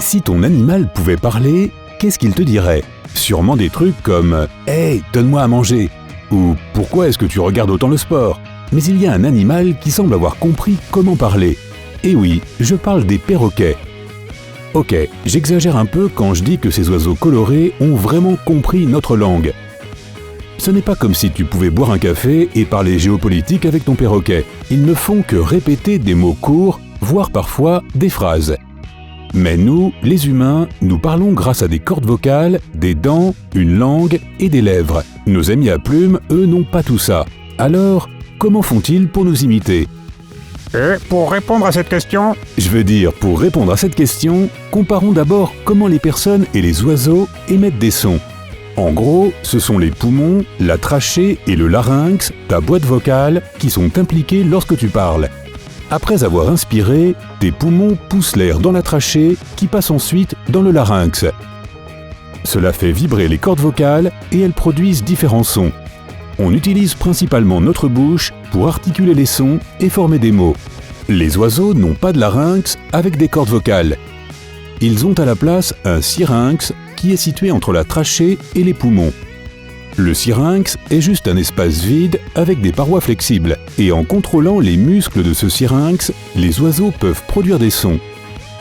Si ton animal pouvait parler, qu'est-ce qu'il te dirait? Sûrement des trucs comme « Hey, donne-moi à manger » ou « Pourquoi est-ce que tu regardes autant le sport ?» Mais il y a un animal qui semble avoir compris comment parler. Et oui, je parle des perroquets. Ok, j'exagère un peu quand je dis que ces oiseaux colorés ont vraiment compris notre langue. Ce n'est pas comme si tu pouvais boire un café et parler géopolitique avec ton perroquet. Ils ne font que répéter des mots courts, voire parfois des phrases. Mais nous, les humains, nous parlons grâce à des cordes vocales, des dents, une langue et des lèvres. Nos amis à plumes, eux, n'ont pas tout ça. Alors, comment font-ils pour nous imiter? Pour répondre à cette question, Pour répondre à cette question, comparons d'abord comment les personnes et les oiseaux émettent des sons. En gros, ce sont les poumons, la trachée et le larynx, ta boîte vocale, qui sont impliqués lorsque tu parles. Après avoir inspiré, tes poumons poussent l'air dans la trachée qui passe ensuite dans le larynx. Cela fait vibrer les cordes vocales et elles produisent différents sons. On utilise principalement notre bouche pour articuler les sons et former des mots. Les oiseaux n'ont pas de larynx avec des cordes vocales. Ils ont à la place un syrinx qui est situé entre la trachée et les poumons. Le syrinx est juste un espace vide avec des parois flexibles, et en contrôlant les muscles de ce syrinx, les oiseaux peuvent produire des sons.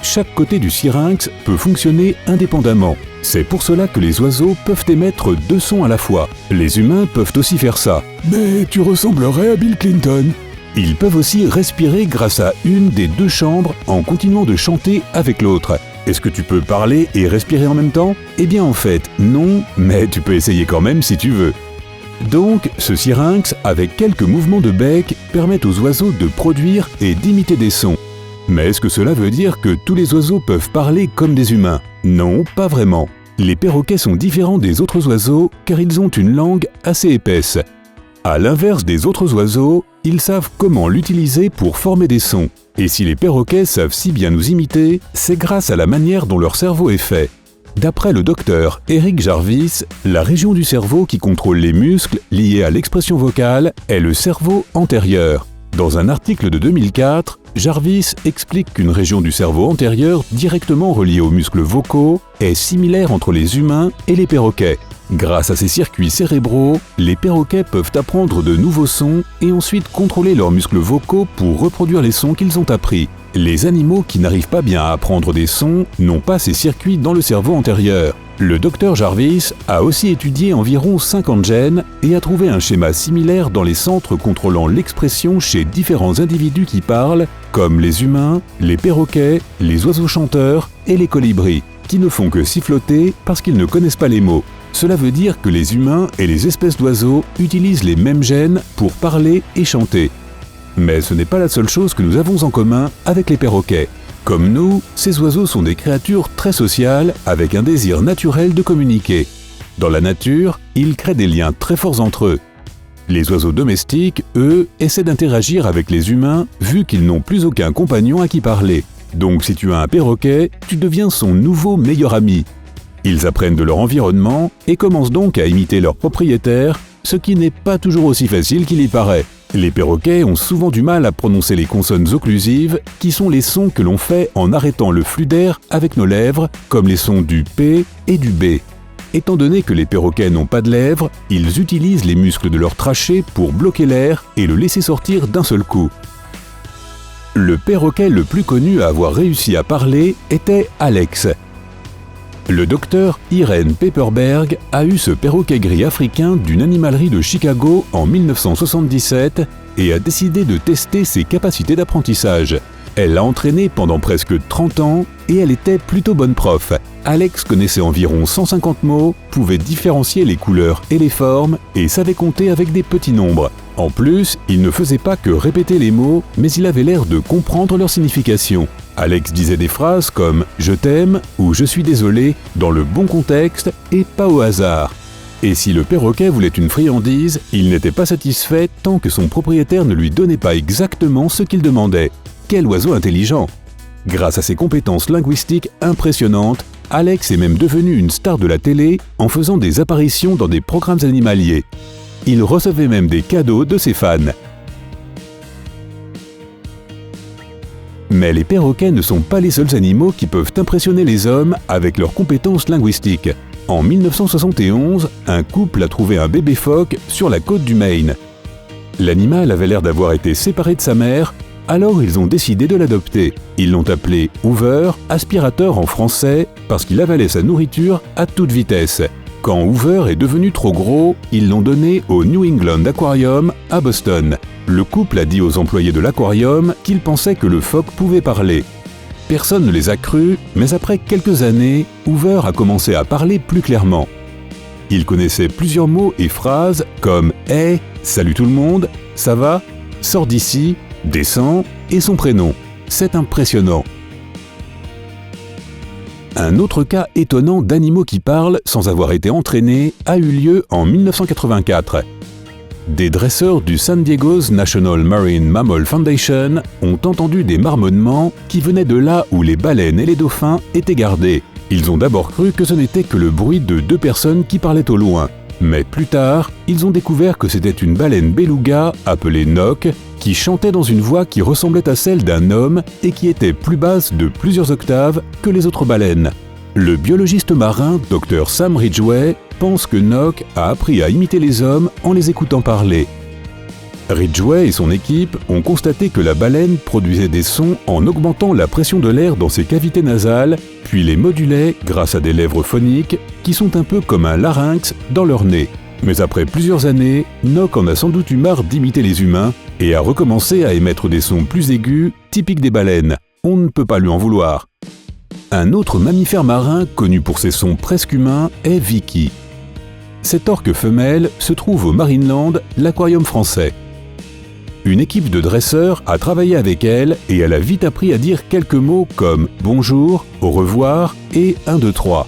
Chaque côté du syrinx peut fonctionner indépendamment. C'est pour cela que les oiseaux peuvent émettre deux sons à la fois. Les humains peuvent aussi faire ça. Mais tu ressemblerais à Bill Clinton. Ils peuvent aussi respirer grâce à une des deux chambres en continuant de chanter avec l'autre. Est-ce que tu peux parler et respirer en même temps? Eh bien en fait, non, mais tu peux essayer quand même si tu veux. Donc, ce syrinx, avec quelques mouvements de bec, permet aux oiseaux de produire et d'imiter des sons. Mais est-ce que cela veut dire que tous les oiseaux peuvent parler comme des humains? Non, pas vraiment. Les perroquets sont différents des autres oiseaux car ils ont une langue assez épaisse. À l'inverse des autres oiseaux, ils savent comment l'utiliser pour former des sons. Et si les perroquets savent si bien nous imiter, c'est grâce à la manière dont leur cerveau est fait. D'après le docteur Eric Jarvis, la région du cerveau qui contrôle les muscles liés à l'expression vocale est le cerveau antérieur. Dans un article de 2004, Jarvis explique qu'une région du cerveau antérieur directement reliée aux muscles vocaux est similaire entre les humains et les perroquets. Grâce à ces circuits cérébraux, les perroquets peuvent apprendre de nouveaux sons et ensuite contrôler leurs muscles vocaux pour reproduire les sons qu'ils ont appris. Les animaux qui n'arrivent pas bien à apprendre des sons n'ont pas ces circuits dans le cerveau antérieur. Le docteur Jarvis a aussi étudié environ 50 gènes et a trouvé un schéma similaire dans les centres contrôlant l'expression chez différents individus qui parlent, comme les humains, les perroquets, les oiseaux chanteurs et les colibris, qui ne font que siffloter parce qu'ils ne connaissent pas les mots. Cela veut dire que les humains et les espèces d'oiseaux utilisent les mêmes gènes pour parler et chanter. Mais ce n'est pas la seule chose que nous avons en commun avec les perroquets. Comme nous, ces oiseaux sont des créatures très sociales avec un désir naturel de communiquer. Dans la nature, ils créent des liens très forts entre eux. Les oiseaux domestiques, eux, essaient d'interagir avec les humains vu qu'ils n'ont plus aucun compagnon à qui parler. Donc si tu as un perroquet, tu deviens son nouveau meilleur ami. Ils apprennent de leur environnement et commencent donc à imiter leur propriétaire, ce qui n'est pas toujours aussi facile qu'il y paraît. Les perroquets ont souvent du mal à prononcer les consonnes occlusives, qui sont les sons que l'on fait en arrêtant le flux d'air avec nos lèvres, comme les sons du P et du B. Étant donné que les perroquets n'ont pas de lèvres, ils utilisent les muscles de leur trachée pour bloquer l'air et le laisser sortir d'un seul coup. Le perroquet le plus connu à avoir réussi à parler était Alex. Le docteur Irene Pepperberg a eu ce perroquet gris africain d'une animalerie de Chicago en 1977 et a décidé de tester ses capacités d'apprentissage. Elle l'a entraîné pendant presque 30 ans et elle était plutôt bonne prof. Alex connaissait environ 150 mots, pouvait différencier les couleurs et les formes et savait compter avec des petits nombres. En plus, il ne faisait pas que répéter les mots, mais il avait l'air de comprendre leur signification. Alex disait des phrases comme « je t'aime » ou « je suis désolé » dans le bon contexte et pas au hasard. Et si le perroquet voulait une friandise, il n'était pas satisfait tant que son propriétaire ne lui donnait pas exactement ce qu'il demandait. Quel oiseau intelligent! Grâce à ses compétences linguistiques impressionnantes, Alex est même devenu une star de la télé en faisant des apparitions dans des programmes animaliers. Il recevait même des cadeaux de ses fans. Mais les perroquets ne sont pas les seuls animaux qui peuvent impressionner les hommes avec leurs compétences linguistiques. En 1971, un couple a trouvé un bébé phoque sur la côte du Maine. L'animal avait l'air d'avoir été séparé de sa mère, alors ils ont décidé de l'adopter. Ils l'ont appelé Hoover, aspirateur en français, parce qu'il avalait sa nourriture à toute vitesse. Quand Hoover est devenu trop gros, ils l'ont donné au New England Aquarium à Boston. Le couple a dit aux employés de l'aquarium qu'ils pensaient que le phoque pouvait parler. Personne ne les a crus, mais après quelques années, Hoover a commencé à parler plus clairement. Il connaissait plusieurs mots et phrases comme « Hey, salut tout le monde, ça va, sors d'ici, descends » et son prénom. C'est impressionnant. Un autre cas étonnant d'animaux qui parlent sans avoir été entraînés a eu lieu en 1984. Des dresseurs du San Diego's National Marine Mammal Foundation ont entendu des marmonnements qui venaient de là où les baleines et les dauphins étaient gardés. Ils ont d'abord cru que ce n'était que le bruit de deux personnes qui parlaient au loin. Mais plus tard, ils ont découvert que c'était une baleine beluga appelée Nock qui chantait dans une voix qui ressemblait à celle d'un homme et qui était plus basse de plusieurs octaves que les autres baleines. Le biologiste marin Dr Sam Ridgway pense que Nock a appris à imiter les hommes en les écoutant parler. Ridgway et son équipe ont constaté que la baleine produisait des sons en augmentant la pression de l'air dans ses cavités nasales, puis les modulait grâce à des lèvres phoniques qui sont un peu comme un larynx dans leur nez. Mais après plusieurs années, Nock en a sans doute eu marre d'imiter les humains et a recommencé à émettre des sons plus aigus, typiques des baleines. On ne peut pas lui en vouloir. Un autre mammifère marin connu pour ses sons presque humains est Vicky. Cette orque femelle se trouve au Marineland, l'aquarium français. Une équipe de dresseurs a travaillé avec elle et elle a vite appris à dire quelques mots comme « bonjour »,« au revoir » et « 1, 2, 3 ».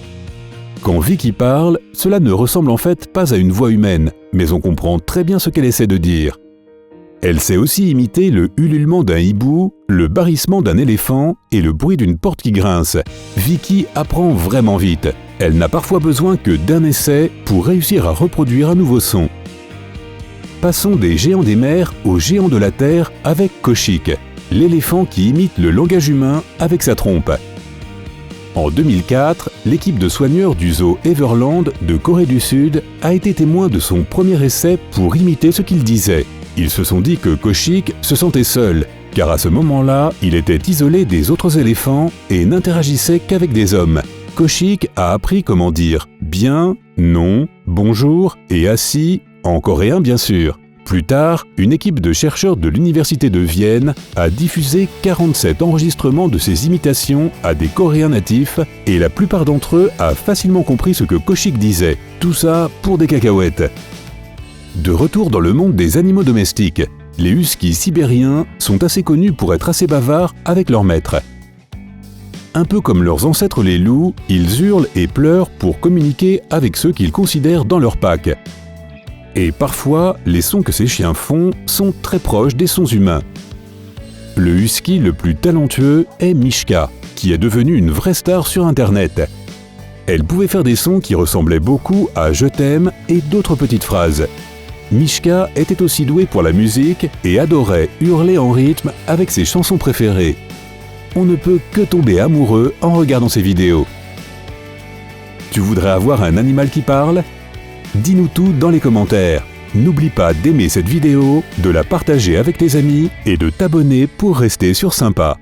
Quand Vicky parle, cela ne ressemble en fait pas à une voix humaine, mais on comprend très bien ce qu'elle essaie de dire. Elle sait aussi imiter le ululement d'un hibou, le barrissement d'un éléphant et le bruit d'une porte qui grince. Vicky apprend vraiment vite. Elle n'a parfois besoin que d'un essai pour réussir à reproduire un nouveau son. Passons des géants des mers aux géants de la terre avec Koshik, l'éléphant qui imite le langage humain avec sa trompe. En 2004, l'équipe de soigneurs du zoo Everland de Corée du Sud a été témoin de son premier essai pour imiter ce qu'il disait. Ils se sont dit que Koshik se sentait seul, car à ce moment-là, il était isolé des autres éléphants et n'interagissait qu'avec des hommes. Koshik a appris comment dire « bien »,« non »,« bonjour » et « assis » en coréen bien sûr. Plus tard, une équipe de chercheurs de l'université de Vienne a diffusé 47 enregistrements de ces imitations à des Coréens natifs et la plupart d'entre eux a facilement compris ce que Koshik disait. Tout ça pour des cacahuètes. De retour dans le monde des animaux domestiques, les huskies sibériens sont assez connus pour être assez bavards avec leurs maîtres. Un peu comme leurs ancêtres les loups, ils hurlent et pleurent pour communiquer avec ceux qu'ils considèrent dans leur pack. Et parfois, les sons que ces chiens font sont très proches des sons humains. Le husky le plus talentueux est Mishka, qui est devenu une vraie star sur Internet. Elle pouvait faire des sons qui ressemblaient beaucoup à « je t'aime » et d'autres petites phrases. Mishka était aussi douée pour la musique et adorait hurler en rythme avec ses chansons préférées. On ne peut que tomber amoureux en regardant ses vidéos. Tu voudrais avoir un animal qui parle ? Dis-nous tout dans les commentaires. N'oublie pas d'aimer cette vidéo, de la partager avec tes amis et de t'abonner pour rester sur Sympa.